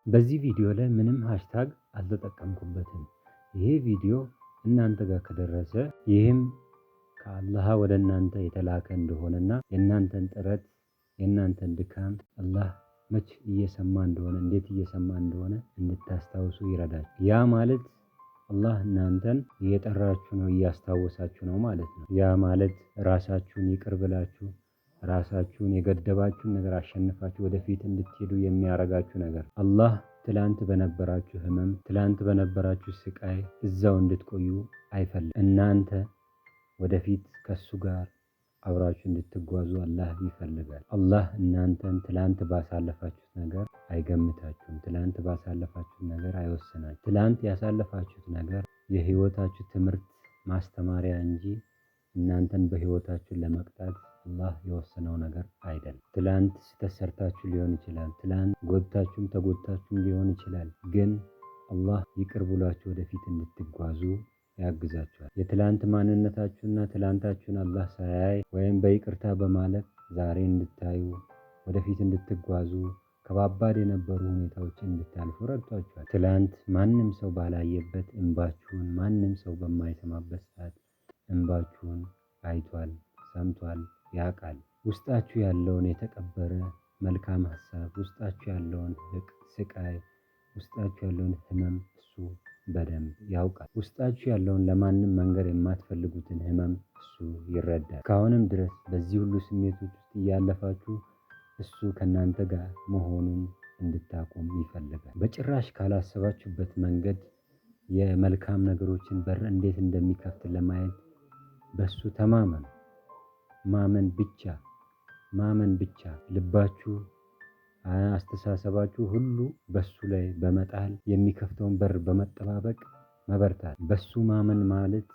በዚህ ቪዲዮ ላይ ምንም ሃሽታግ አልተጠቀምኩበትም። ይሄ ቪዲዮ እናንተ ጋር ከደረሰ ይህም ከአላህ ወደ እናንተ የተላከ እንደሆነና የእናንተን ጥረት የእናንተን ድካም አላህ መች እየሰማ እንደሆነ እንዴት እየሰማ እንደሆነ እንድታስታውሱ ይረዳል። ያ ማለት አላህ እናንተን እየጠራችሁ ነው፣ እያስታወሳችሁ ነው ማለት ነው። ያ ማለት ራሳችሁን ይቅር ብላችሁ ራሳችሁን የገደባችሁን ነገር አሸንፋችሁ ወደፊት እንድትሄዱ የሚያረጋችሁ ነገር አላህ ትላንት በነበራችሁ ህመም ትላንት በነበራችሁ ስቃይ እዛው እንድትቆዩ አይፈልግም። እናንተ ወደፊት ከሱ ጋር አብራችሁ እንድትጓዙ አላህ ይፈልጋል። አላህ እናንተን ትላንት ባሳለፋችሁት ነገር አይገምታችሁም። ትላንት ባሳለፋችሁት ነገር አይወስናችሁም። ትላንት ያሳለፋችሁት ነገር የህይወታችሁ ትምህርት ማስተማሪያ እንጂ እናንተን በህይወታችሁ ለመቅጣት አላህ የወሰነው ነገር አይደለም። ትላንት ስህተት ሰርታችሁ ሊሆን ይችላል። ትላንት ጎድታችሁም ተጎድታችሁም ሊሆን ይችላል። ግን አላህ ይቅር ብሏችሁ ወደፊት እንድትጓዙ ያግዛችኋል። የትላንት ማንነታችሁና ትላንታችሁን አላህ ሳያይ ወይም በይቅርታ በማለፍ ዛሬ እንድታዩ ወደፊት እንድትጓዙ ከባባድ የነበሩ ሁኔታዎችን እንድታልፉ ረድቷችኋል። ትላንት ማንም ሰው ባላየበት እንባችሁን ማንም ሰው በማይሰማበት ሰዓት እንባችሁን አይቷል፣ ሰምቷል፣ ያውቃል። ውስጣችሁ ያለውን የተቀበረ መልካም ሀሳብ፣ ውስጣችሁ ያለውን ስቃይ፣ ውስጣችሁ ያለውን ህመም እሱ በደንብ ያውቃል። ውስጣችሁ ያለውን ለማንም መንገር የማትፈልጉትን ህመም እሱ ይረዳል። እስካሁንም ድረስ በዚህ ሁሉ ስሜቶች ውስጥ እያለፋችሁ እሱ ከእናንተ ጋር መሆኑን እንድታቆም ይፈልጋል። በጭራሽ ካላሰባችሁበት መንገድ የመልካም ነገሮችን በር እንዴት እንደሚከፍት ለማየት በሱ ተማመኑ። ማመን ብቻ ልባችሁ አስተሳሰባችሁ ሁሉ በሱ ላይ በመጣል የሚከፍተውን በር በመጠባበቅ መበርታት። በሱ ማመን ማለት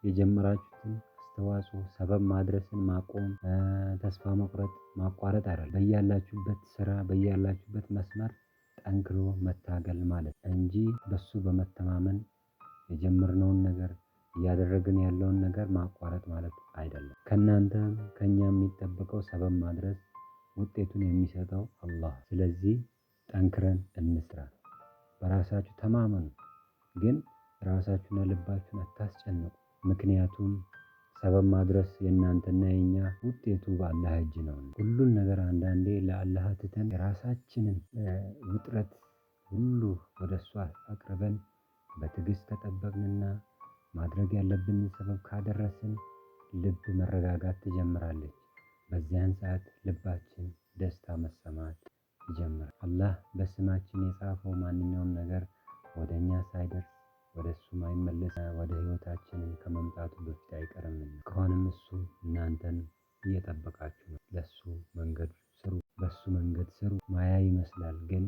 የጀመራችሁትን አስተዋጽኦ ሰበብ ማድረስን ማቆም፣ ተስፋ መቁረጥ ማቋረጥ አይደለም። በያላችሁበት ስራ በያላችሁበት መስመር ጠንክሮ መታገል ማለት እንጂ በሱ በመተማመን የጀመርነውን ነገር እያደረግን ያለውን ነገር ማቋረጥ ማለት አይደለም። ከእናንተም ከእኛ የሚጠበቀው ሰበብ ማድረስ፣ ውጤቱን የሚሰጠው አላህ። ስለዚህ ጠንክረን እንስራ። በራሳችሁ ተማመኑ፣ ግን ራሳችሁና ልባችሁን አታስጨንቁ። ምክንያቱም ሰበብ ማድረስ የእናንተና የኛ ውጤቱ በአላህ እጅ ነው። ሁሉን ነገር አንዳንዴ ለአላህ ትተን የራሳችንን ውጥረት ሁሉ ወደ እሷ አቅርበን በትዕግስት ከጠበቅንና ማድረግ ያለብንን ሰበብ ካደረስን ልብ መረጋጋት ትጀምራለች። በዚያን ሰዓት ልባችን ደስታ መሰማት ይጀምራል። አላህ በስማችን የጻፈው ማንኛውም ነገር ወደ እኛ ሳይደርስ ወደ እሱ ማይመለስ ወደ ህይወታችንን ከመምጣቱ በፊት አይቀርምና ከሆነም እሱ እናንተን እየጠበቃችሁ ነው። ለሱ መንገድ ስሩ፣ በሱ መንገድ ስሩ። ማያ ይመስላል፣ ግን